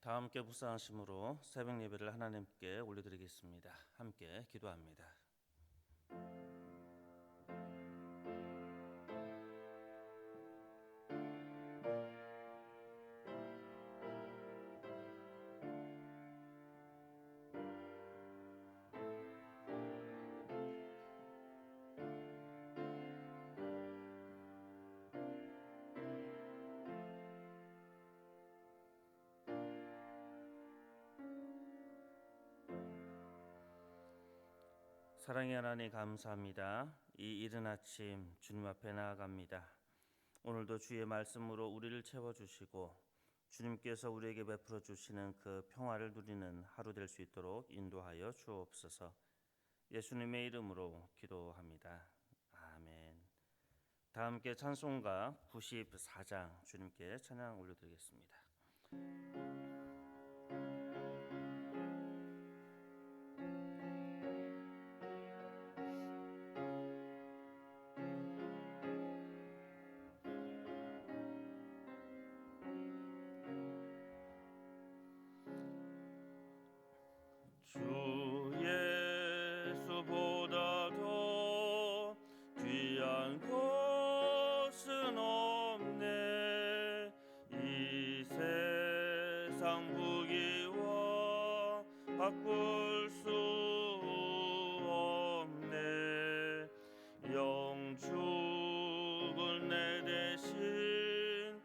다 함께 묵상하심으로 새벽 예배를 하나님께 올려드리겠습니다. 함께 기도합니다. 사랑의 하나님 감사합니다. 이 이른 아침 주님 앞에 나아갑니다. 오늘도 주의 말씀으로 우리를 채워주시고 주님께서 우리에게 베풀어 주시는 그 평화를 누리는 하루 될 수 있도록 인도하여 주옵소서. 예수님의 이름으로 기도합니다. 아멘. 다 함께 찬송가 94장 주님께 찬양 올려드리겠습니다. 주 예수보다 더 귀한 것은 없네. 이 세상 부귀와 바꿀 수 없네. 영축을 내 대신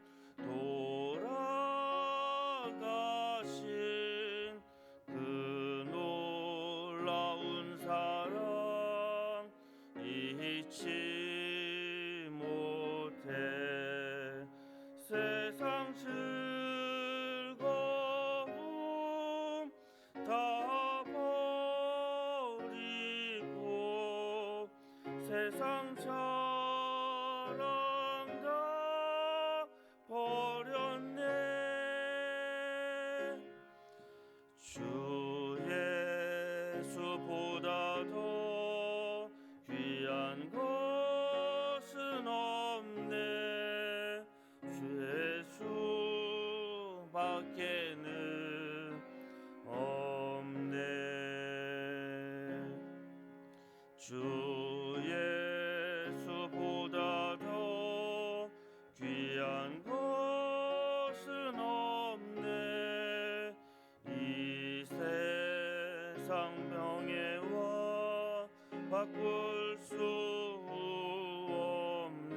돌아가신 그 놀라운 사랑 잊지 못해. 세상 즐거움 다 버리고 세상 자랑 다 버렸네. 주 예수보다 더 귀한 것은 없네. 주 예수밖에는 없네. 주 예수보다 더 귀한 것은 없네. 이 세상 명예와 바꿀 수 없네.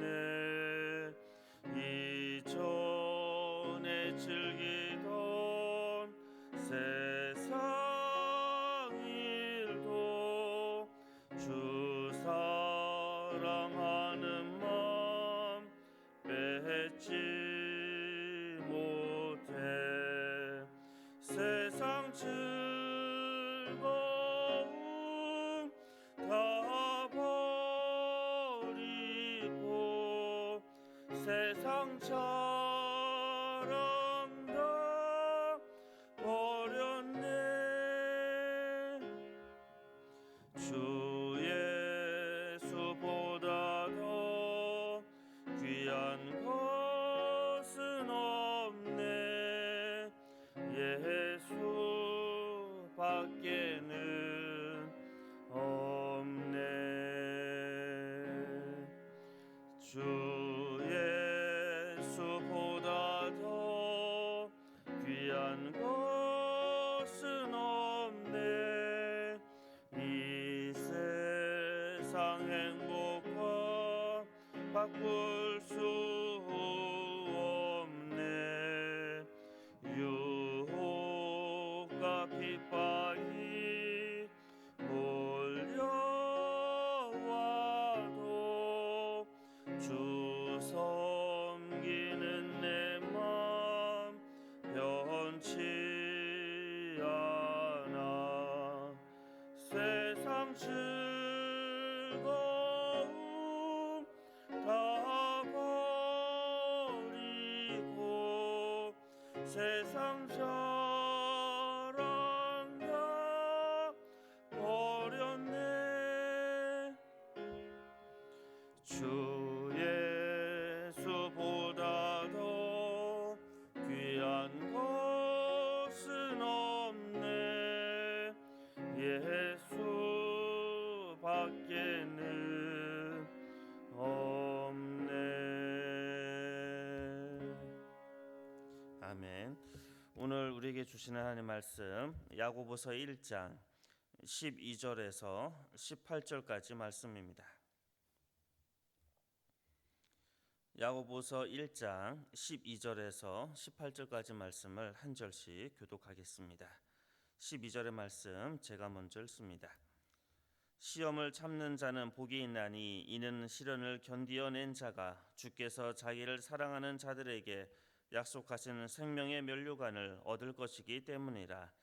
이전에 즐기던 세상 일도 주 사랑하는 마음 뺏지 못해. 세상 즐거움 다 버리고 세상 자랑 다 버렸네. 주 예수보다 더 귀한 것은 없네. 예수밖에는 없네. 주 예수보다 더 귀한 것은 없네. 이 세상 행복과 바꿀 수 없네. 유혹과 핍박이 몰려와도 주 섬기는 내 맘 변치 않아. 세상 즐거움 다 버리고 세상 자랑 다 버렸네. 주 예수보다 더 귀한 것은 아멘. 오늘 우리에게 주시는 하나님 말씀 야고보서 1장 12절에서 18절까지 말씀입니다. 야고보서 1장 12절에서 18절까지 말씀을 한 절씩 교독하겠습니다. 12절의 말씀 제가 먼저 읽습니다. 시험을 참는 자는 복이 있나니 이는 시련을 견디어낸 자가 주께서 자기를 사랑하는 자들에게 약속하신 생명의 면류관을 얻을 것이기 때문이라.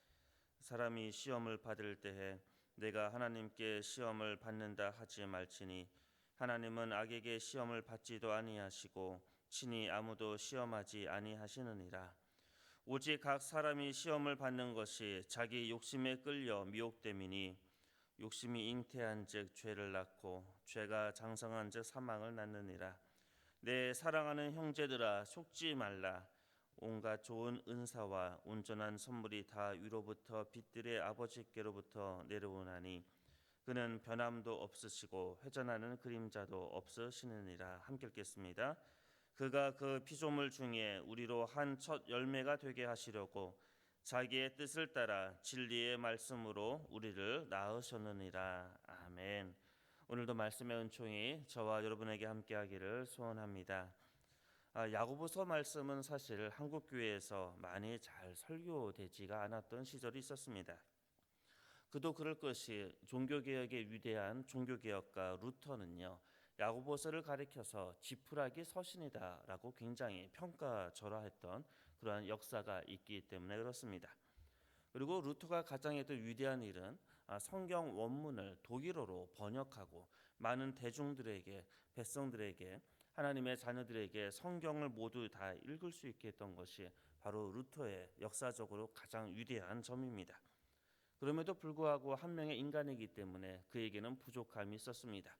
사람이 시험을 받을 때에 내가 하나님께 시험을 받는다 하지 말지니 하나님은 악에게 시험을 받지도 아니하시고 친히 아무도 시험하지 아니하시느니라. 오직 각 사람이 시험을 받는 것이 자기 욕심에 끌려 미혹됨이니 욕심이 잉태한즉 죄를 낳고 죄가 장성한즉 사망을 낳느니라. 내 사랑하는 형제들아 속지 말라. 온갖 좋은 은사와 온전한 선물이 다 위로부터 빛들의 아버지께로부터 내려오나니 그는 변함도 없으시고 회전하는 그림자도 없으시느니라. 함께 읽겠습니다. 그가 그 피조물 중에 우리로 한 첫 열매가 되게 하시려고 자기의 뜻을 따라 진리의 말씀으로 우리를 낳으셨느니라. 아멘. 오늘도 말씀의 은총이 저와 여러분에게 함께하기를 소원합니다. 야고보서 말씀은 사실 한국 교회에서 많이 잘 설교되지가 않았던 시절이 있었습니다. 그도 그럴 것이 종교개혁의 위대한 종교개혁가 루터는요, 야고보서를 가리켜서 지푸라기 서신이다라고 굉장히 평가절하했던 그러한 역사가 있기 때문에 그렇습니다. 그리고 루터가 가장 했던 위대한 일은 성경 원문을 독일어로 번역하고 많은 대중들에게, 백성들에게, 하나님의 자녀들에게 성경을 모두 다 읽을 수 있게 했던 것이 바로 루터의 역사적으로 가장 위대한 점입니다. 그럼에도 불구하고 한 명의 인간이기 때문에 그에게는 부족함이 있었습니다.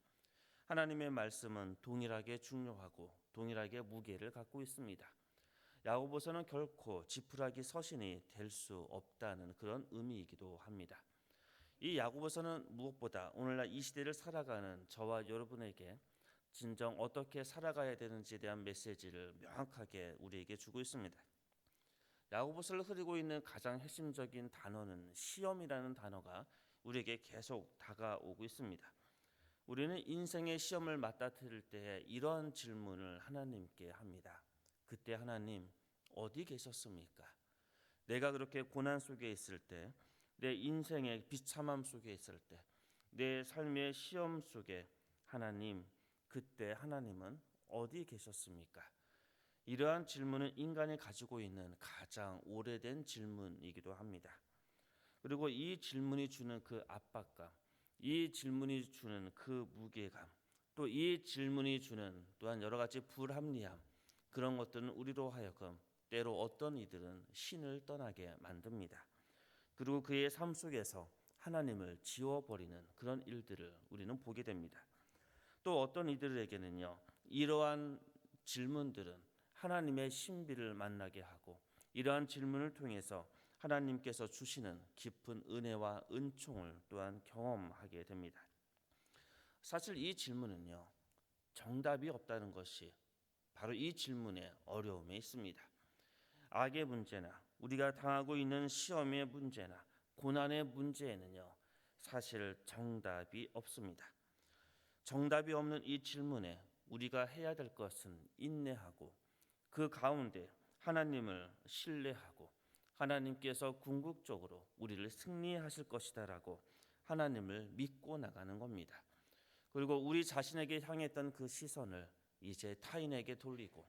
하나님의 말씀은 동일하게 중요하고 동일하게 무게를 갖고 있습니다. 야고보서는 결코 지푸라기 서신이 될 수 없다는 그런 의미이기도 합니다. 이 야고보서는 무엇보다 오늘날 이 시대를 살아가는 저와 여러분에게 진정 어떻게 살아가야 되는지에 대한 메시지를 명확하게 우리에게 주고 있습니다. 야고보서를 흐리고 있는 가장 핵심적인 단어는 시험이라는 단어가 우리에게 계속 다가오고 있습니다. 우리는 인생의 시험을 맞닥뜨릴 때 이런 질문을 하나님께 합니다. 그때 하나님 어디 계셨습니까? 내가 그렇게 고난 속에 있을 때, 내 인생의 비참함 속에 있을 때, 내 삶의 시험 속에 하나님, 그때 하나님은 어디 계셨습니까? 이러한 질문은 인간이 가지고 있는 가장 오래된 질문이기도 합니다. 그리고 이 질문이 주는 그 압박감, 이 질문이 주는 그 무게감, 또 이 질문이 주는 또한 여러 가지 불합리함, 그런 것들은 우리로 하여금 때로 어떤 이들은 신을 떠나게 만듭니다. 그리고 그의 삶 속에서 하나님을 지워버리는 그런 일들을 우리는 보게 됩니다. 또 어떤 이들에게는요, 이러한 질문들은 하나님의 신비를 만나게 하고 이러한 질문을 통해서 하나님께서 주시는 깊은 은혜와 은총을 또한 경험하게 됩니다. 사실 이 질문은요, 정답이 없다는 것이 바로 이 질문의 어려움에 있습니다. 악의 문제나 우리가 당하고 있는 시험의 문제나 고난의 문제에는요, 사실 정답이 없습니다. 정답이 없는 이 질문에 우리가 해야 될 것은 인내하고 그 가운데 하나님을 신뢰하고 하나님께서 궁극적으로 우리를 승리하실 것이다라고 하나님을 믿고 나가는 겁니다. 그리고 우리 자신에게 향했던 그 시선을 이제 타인에게 돌리고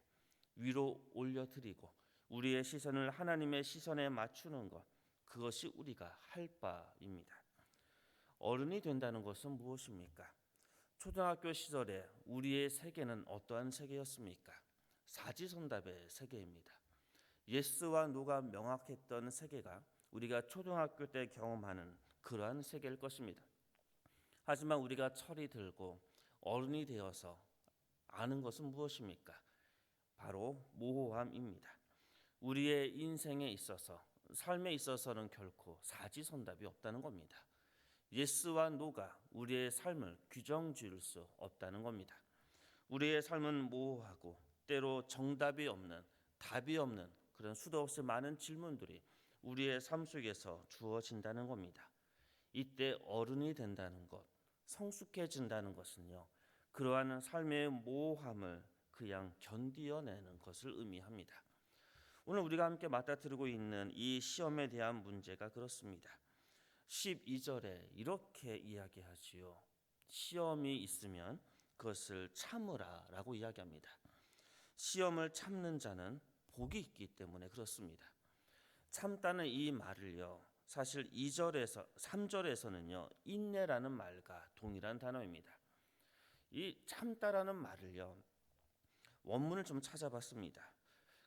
위로 올려드리고 우리의 시선을 하나님의 시선에 맞추는 것, 그것이 우리가 할 바입니다. 어른이 된다는 것은 무엇입니까? 초등학교 시절에 우리의 세계는 어떠한 세계였습니까? 사지선답의 세계입니다. 예스와 노가 명확했던 세계가 우리가 초등학교 때 경험하는 그러한 세계일 것입니다. 하지만 우리가 철이 들고 어른이 되어서 아는 것은 무엇입니까? 바로 모호함입니다. 우리의 인생에 있어서, 삶에 있어서는 결코 사지선답이 없다는 겁니다. 예스와 노가 우리의 삶을 규정 지을 수 없다는 겁니다. 우리의 삶은 모호하고 때로 정답이 없는, 답이 없는 그런 수도 없이 많은 질문들이 우리의 삶 속에서 주어진다는 겁니다. 이때 어른이 된다는 것, 성숙해진다는 것은요, 그러한 삶의 모호함을 그냥 견디어내는 것을 의미합니다. 오늘 우리가 함께 맞닥뜨리고 있는 이 시험에 대한 문제가 그렇습니다. 12절에 이렇게 이야기하지요. 시험이 있으면 그것을 참으라 라고 이야기합니다. 시험을 참는 자는 복이 있기 때문에 그렇습니다. 참다는 이 말을요, 사실 2절에서 3절에서는요, 인내라는 말과 동일한 단어입니다. 이 참다라는 말을요, 원문을 좀 찾아봤습니다.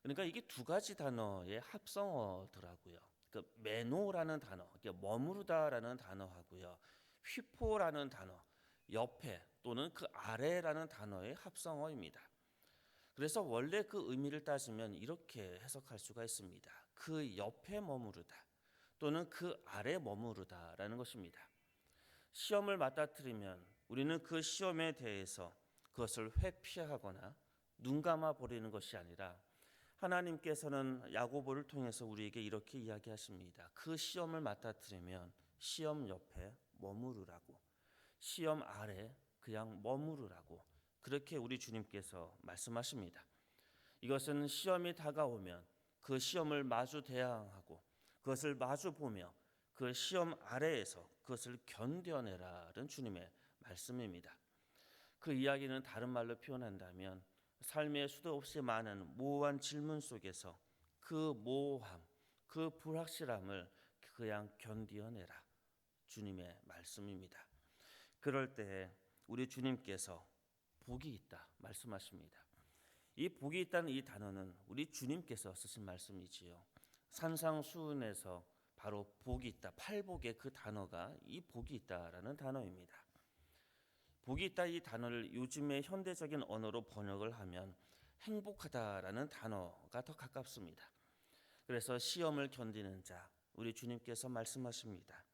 그러니까 이게 두 가지 단어의 합성어더라고요. 그 메노라는 단어, 머무르다라는 단어하고요, 휘포라는 단어, 옆에 또는 그 아래라는 단어의 합성어입니다. 그래서 원래 그 의미를 따지면 이렇게 해석할 수가 있습니다. 그 옆에 머무르다 또는 그 아래 머무르다라는 것입니다. 시험을 맞닥뜨리면 우리는 그 시험에 대해서 그것을 회피하거나 눈 감아 버리는 것이 아니라 하나님께서는 야고보를 통해서 우리에게 이렇게 이야기하십니다. 그 시험을 맞닥뜨리면 시험 옆에 머무르라고, 시험 아래 그냥 머무르라고, 그렇게 우리 주님께서 말씀하십니다. 이것은 시험이 다가오면 그 시험을 마주 대항하고 그것을 마주 보며 그 시험 아래에서 그것을 견뎌내라는 주님의 말씀입니다. 그 이야기는 다른 말로 표현한다면 삶의 수도 없이 많은 모호한 질문 속에서 그 모호함, 그 불확실함을 그냥 견디어내라, 주님의 말씀입니다. 그럴 때 우리 주님께서 복이 있다 말씀하십니다. 이 복이 있다는 이 단어는 우리 주님께서 쓰신 말씀이지요. 산상수훈에서 바로 복이 있다, 팔복의 그 단어가 이 복이 있다라는 단어입니다. 복이 있다 이 단어를 요즘의 현대적인 언어로 번역을 하면 행복하다라는 단어가 더 가깝습니다. 그래서 시험을 견디는 자, 우리 주님께서 말씀하십니다.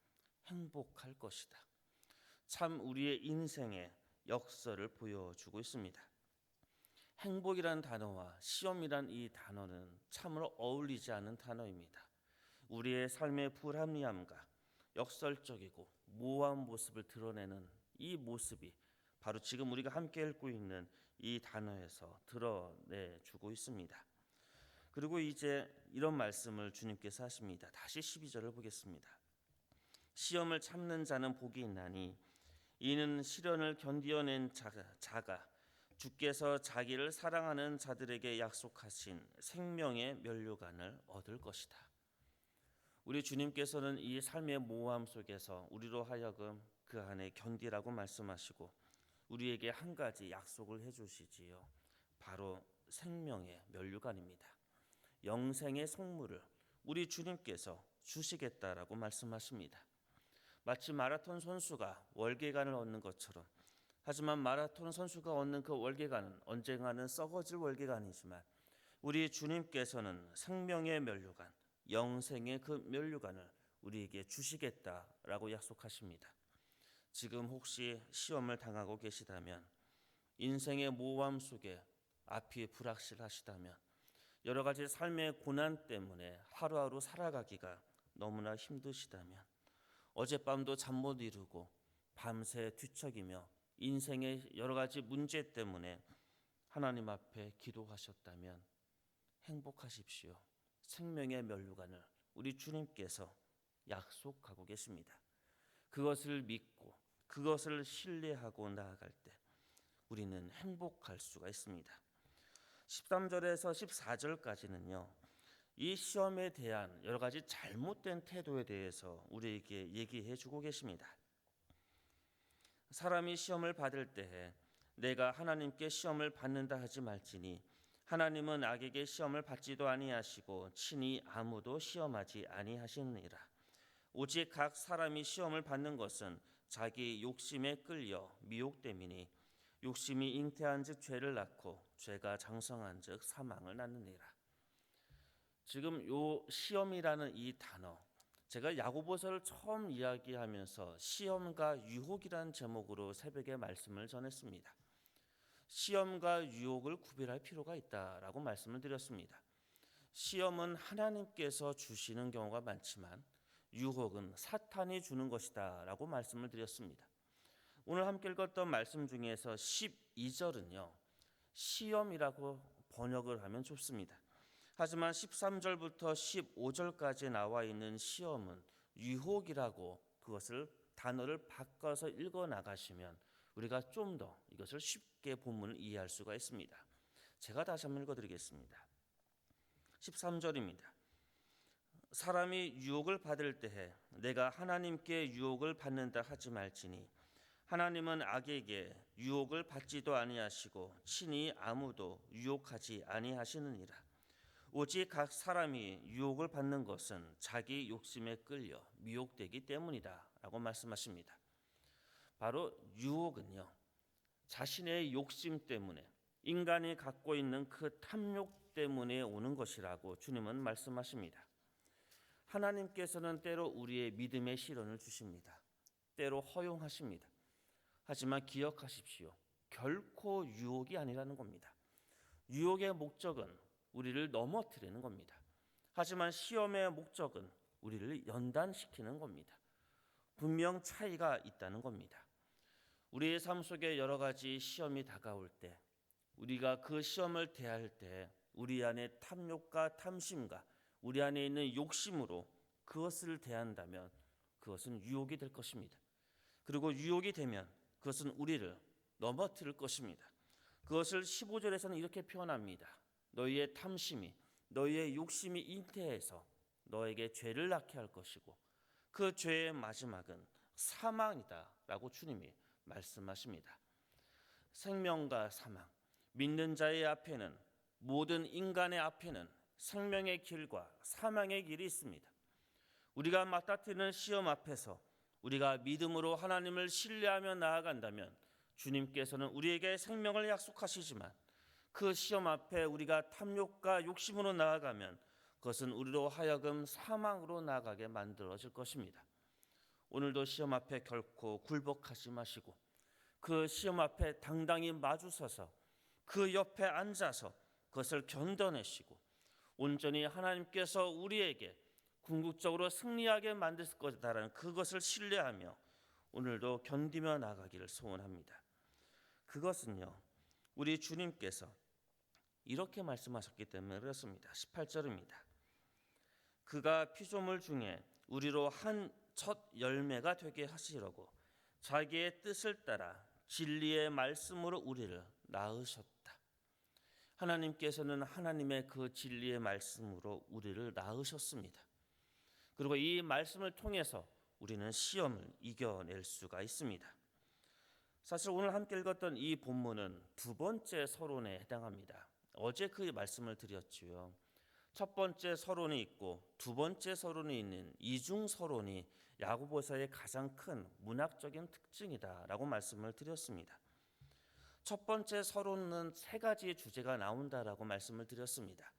행복할 것이다. 참 우리의 인생의 역설을 보여주고 있습니다. 행복이란 단어와 시험이란 이 단어는 참으로 어울리지 않는 단어입니다. 우리의 삶의 불합리함과 역설적이고 모호한 모습을 드러내는 이 모습이 바로 지금 우리가 함께 읽고 있는 이 단어에서 드러내주고 있습니다. 그리고 이제 이런 말씀을 주님께서 하십니다. 다시 12절을 보겠습니다. 시험을 참는 자는 복이 있나니 이는 시련을 견디어낸 자가 주께서 자기를 사랑하는 자들에게 약속하신 생명의 면류관을 얻을 것이다. 우리 주님께서는 이 삶의 모호함 속에서 우리로 하여금 그 안에 견디라고 말씀하시고 우리에게 한 가지 약속을 해주시지요. 바로 생명의 면류관입니다. 영생의 성물을 우리 주님께서 주시겠다라고 말씀하십니다. 마치 마라톤 선수가 월계관을 얻는 것처럼, 하지만 마라톤 선수가 얻는 그 월계관은 언젠가는 썩어질 월계관이지만 우리 주님께서는 생명의 면류관, 영생의 그 면류관을 우리에게 주시겠다라고 약속하십니다. 지금 혹시 시험을 당하고 계시다면, 인생의 모호함 속에 앞이 불확실하시다면, 여러 가지 삶의 고난 때문에 하루하루 살아가기가 너무나 힘드시다면, 어젯밤도 잠 못 이루고 밤새 뒤척이며 인생의 여러 가지 문제 때문에 하나님 앞에 기도하셨다면 행복하십시오. 생명의 면류관을 우리 주님께서 약속하고 계십니다. 그것을 믿고 그것을 신뢰하고 나아갈 때 우리는 행복할 수가 있습니다. 13절에서 14절까지는요. 이 시험에 대한 여러 가지 잘못된 태도에 대해서 우리에게 얘기해 주고 계십니다. 사람이 시험을 받을 때에 내가 하나님께 시험을 받는다 하지 말지니 하나님은 악에게 시험을 받지도 아니하시고 친히 아무도 시험하지 아니하시느니라. 오직 각 사람이 시험을 받는 것은 자기 욕심에 끌려 미혹됨이니 욕심이 잉태한즉 죄를 낳고 죄가 장성한즉 사망을 낳느니라. 지금 요 시험이라는 이 단어, 제가 야고보서를 처음 이야기하면서 시험과 유혹이라는 제목으로 새벽에 말씀을 전했습니다. 시험과 유혹을 구별할 필요가 있다라고 말씀을 드렸습니다. 시험은 하나님께서 주시는 경우가 많지만 유혹은 사탄이 주는 것이다 라고 말씀을 드렸습니다. 오늘 함께 읽었던 말씀 중에서 12절은요 시험이라고 번역을 하면 좋습니다. 하지만 13절부터 15절까지 나와 있는 시험은 유혹이라고 그것을 단어를 바꿔서 읽어 나가시면 우리가 좀 더 이것을 쉽게 본문을 이해할 수가 있습니다. 제가 다시 한번 읽어드리겠습니다. 13절입니다. 사람이 유혹을 받을 때에 내가 하나님께 유혹을 받는다 하지 말지니 하나님은 악에게 유혹을 받지도 아니하시고 친히 아무도 유혹하지 아니하시느니라. 오직 각 사람이 유혹을 받는 것은 자기 욕심에 끌려 미혹되기 때문이다 라고 말씀하십니다. 바로 유혹은요 자신의 욕심 때문에 인간이 갖고 있는 그 탐욕 때문에 오는 것이라고 주님은 말씀하십니다. 하나님께서는 때로 우리의 믿음의 시련을 주십니다. 때로 허용하십니다. 하지만 기억하십시오. 결코 유혹이 아니라는 겁니다. 유혹의 목적은 우리를 넘어뜨리는 겁니다. 하지만 시험의 목적은 우리를 연단시키는 겁니다. 분명 차이가 있다는 겁니다. 우리의 삶 속에 여러 가지 시험이 다가올 때 우리가 그 시험을 대할 때 우리 안에 탐욕과 탐심과 우리 안에 있는 욕심으로 그것을 대한다면 그것은 유혹이 될 것입니다. 그리고 유혹이 되면 그것은 우리를 넘어뜨릴 것입니다. 그것을 15절에서는 이렇게 표현합니다. 너희의 탐심이 너희의 욕심이 잉태해서 너에게 죄를 낳게 할 것이고 그 죄의 마지막은 사망이다 라고 주님이 말씀하십니다. 생명과 사망, 믿는 자의 앞에는 모든 인간의 앞에는 생명의 길과 사망의 길이 있습니다. 우리가 맞닥뜨리는 시험 앞에서 우리가 믿음으로 하나님을 신뢰하며 나아간다면 주님께서는 우리에게 생명을 약속하시지만 그 시험 앞에 우리가 탐욕과 욕심으로 나아가면 그것은 우리로 하여금 사망으로 나아가게 만들어질 것입니다. 오늘도 시험 앞에 결코 굴복하지 마시고 그 시험 앞에 당당히 마주서서 그 옆에 앉아서 그것을 견뎌내시고 온전히 하나님께서 우리에게 궁극적으로 승리하게 만들 것이다라는 그것을 신뢰하며 오늘도 견디며 나가기를 소원합니다. 그것은요 우리 주님께서 이렇게 말씀하셨기 때문에 그렇습니다. 18절입니다. 그가 피조물 중에 우리로 한 첫 열매가 되게 하시려고 자기의 뜻을 따라 진리의 말씀으로 우리를 낳으셨다. 하나님께서는 하나님의 그 진리의 말씀으로 우리를 낳으셨습니다. 그리고 이 말씀을 통해서 우리는 시험을 이겨낼 수가 있습니다. 사실 오늘 함께 읽었던 이 본문은 두 번째 서론에 해당합니다. 어제 그 말씀을 드렸지요. 첫 번째 서론이 있고 두 번째 서론이 있는 이중 서론이 야고보서의 가장 큰 문학적인 특징이다라고 말씀을 드렸습니다. 첫 번째 서론은 세 가지의 주제가 나온다라고 말씀을 드렸습니다.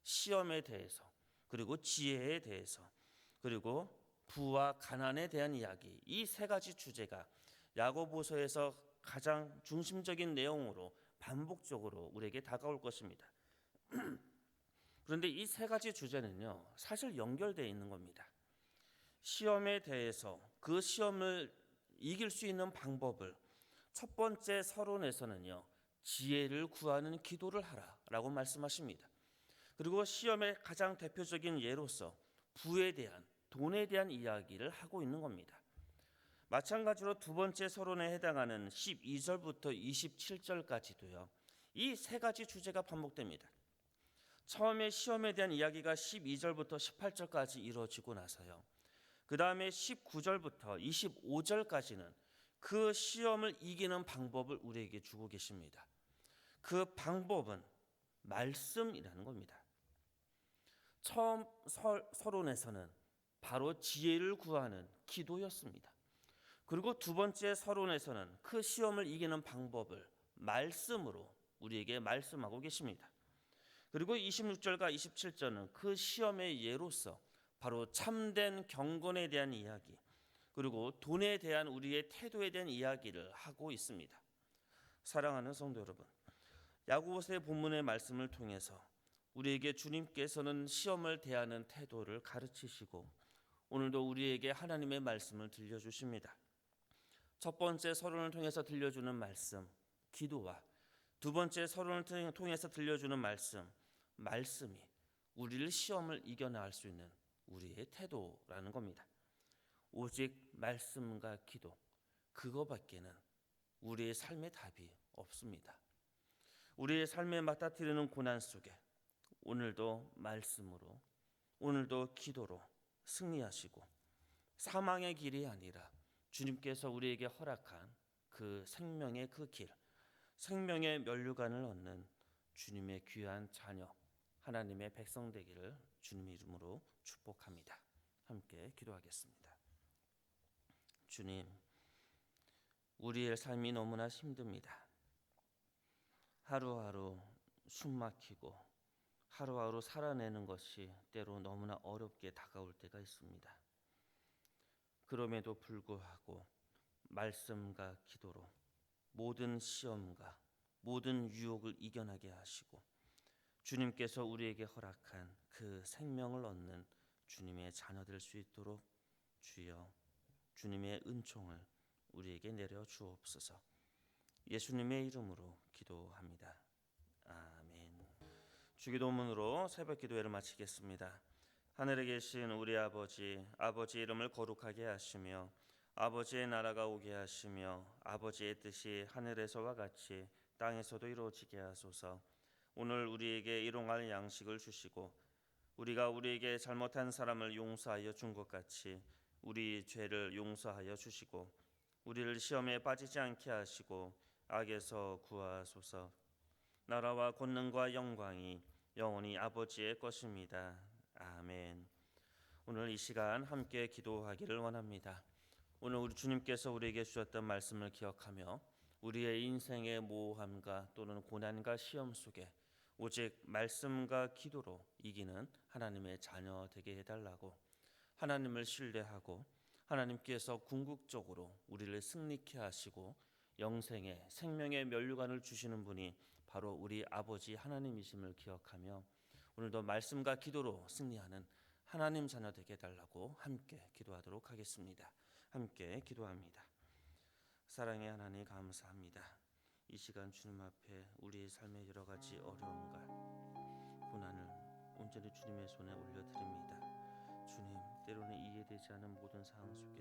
시험에 대해서, 그리고 지혜에 대해서, 그리고 부와 가난에 대한 이야기, 이 세 가지 주제가 야고보서에서 가장 중심적인 내용으로 반복적으로 우리에게 다가올 것입니다. 그런데 이 세 가지 주제는요 사실 연결되어 있는 겁니다. 시험에 대해서 그 시험을 이길 수 있는 방법을 첫 번째 서론에서는요 지혜를 구하는 기도를 하라라고 말씀하십니다. 그리고 시험의 가장 대표적인 예로서 부에 대한, 돈에 대한 이야기를 하고 있는 겁니다. 마찬가지로 두 번째 서론에 해당하는 12절부터 27절까지도요 이 세 가지 주제가 반복됩니다. 처음에 시험에 대한 이야기가 12절부터 18절까지 이루어지고 나서요 그 다음에 19절부터 25절까지는 그 시험을 이기는 방법을 우리에게 주고 계십니다. 그 방법은 말씀이라는 겁니다. 처음 서론에서는 바로 지혜를 구하는 기도였습니다. 그리고 두 번째 서론에서는 그 시험을 이기는 방법을 말씀으로 우리에게 말씀하고 계십니다. 그리고 26절과 27절은 그 시험의 예로서 바로 참된 경건에 대한 이야기, 그리고 돈에 대한 우리의 태도에 대한 이야기를 하고 있습니다. 사랑하는 성도 여러분, 야고보서의 본문의 말씀을 통해서 우리에게 주님께서는 시험을 대하는 태도를 가르치시고 오늘도 우리에게 하나님의 말씀을 들려주십니다. 첫 번째 서론을 통해서 들려주는 말씀, 기도와 두 번째 서론을 통해서 들려주는 말씀이 우리를 시험을 이겨나갈 수 있는 우리의 태도라는 겁니다. 오직 말씀과 기도, 그거밖에는 우리의 삶의 답이 없습니다. 우리의 삶에 맞닥뜨리는 고난 속에 오늘도 말씀으로, 오늘도 기도로 승리하시고 사망의 길이 아니라 주님께서 우리에게 허락한 그 생명의 그 길, 생명의 면류관을 얻는 주님의 귀한 자녀, 하나님의 백성 되기를 주님 이름으로 축복합니다. 함께 기도하겠습니다. 주님, 우리의 삶이 너무나 힘듭니다. 하루하루 숨 막히고 하루하루 살아내는 것이 때로 너무나 어렵게 다가올 때가 있습니다. 그럼에도 불구하고 말씀과 기도로 모든 시험과 모든 유혹을 이겨나게 하시고 주님께서 우리에게 허락한 그 생명을 얻는 주님의 자녀 될 수 있도록 주여 주님의 은총을 우리에게 내려 주옵소서. 예수님의 이름으로 기도합니다. 아멘. 주기도문으로 새벽 기도회를 마치겠습니다. 하늘에 계신 우리 아버지, 아버지 이름을 거룩하게 하시며 아버지의 나라가 오게 하시며 아버지의 뜻이 하늘에서와 같이 땅에서도 이루어지게 하소서. 오늘 우리에게 일용할 양식을 주시고 우리가 우리에게 잘못한 사람을 용서하여 준 것 같이 우리 죄를 용서하여 주시고 우리를 시험에 빠지지 않게 하시고 악에서 구하소서. 나라와 권능과 영광이 영원히 아버지의 것입니다. 아멘. 오늘 이 시간 함께 기도하기를 원합니다. 오늘 우리 주님께서 우리에게 주셨던 말씀을 기억하며 우리의 인생의 모호함과 또는 고난과 시험 속에 오직 말씀과 기도로 이기는 하나님의 자녀 되게 해달라고, 하나님을 신뢰하고 하나님께서 궁극적으로 우리를 승리케 하시고 영생의 생명의 면류관을 주시는 분이 바로 우리 아버지 하나님이심을 기억하며 오늘도 말씀과 기도로 승리하는 하나님 자녀 되게 해달라고 함께 기도하도록 하겠습니다. 함께 기도합니다. 사랑의 하나님, 감사합니다. 이 시간 주님 앞에 우리의 삶의 여러 가지 어려움과 고난을 온전히 주님의 손에 올려드립니다. 주님, 때로는 이해되지 않는 모든 상황 속에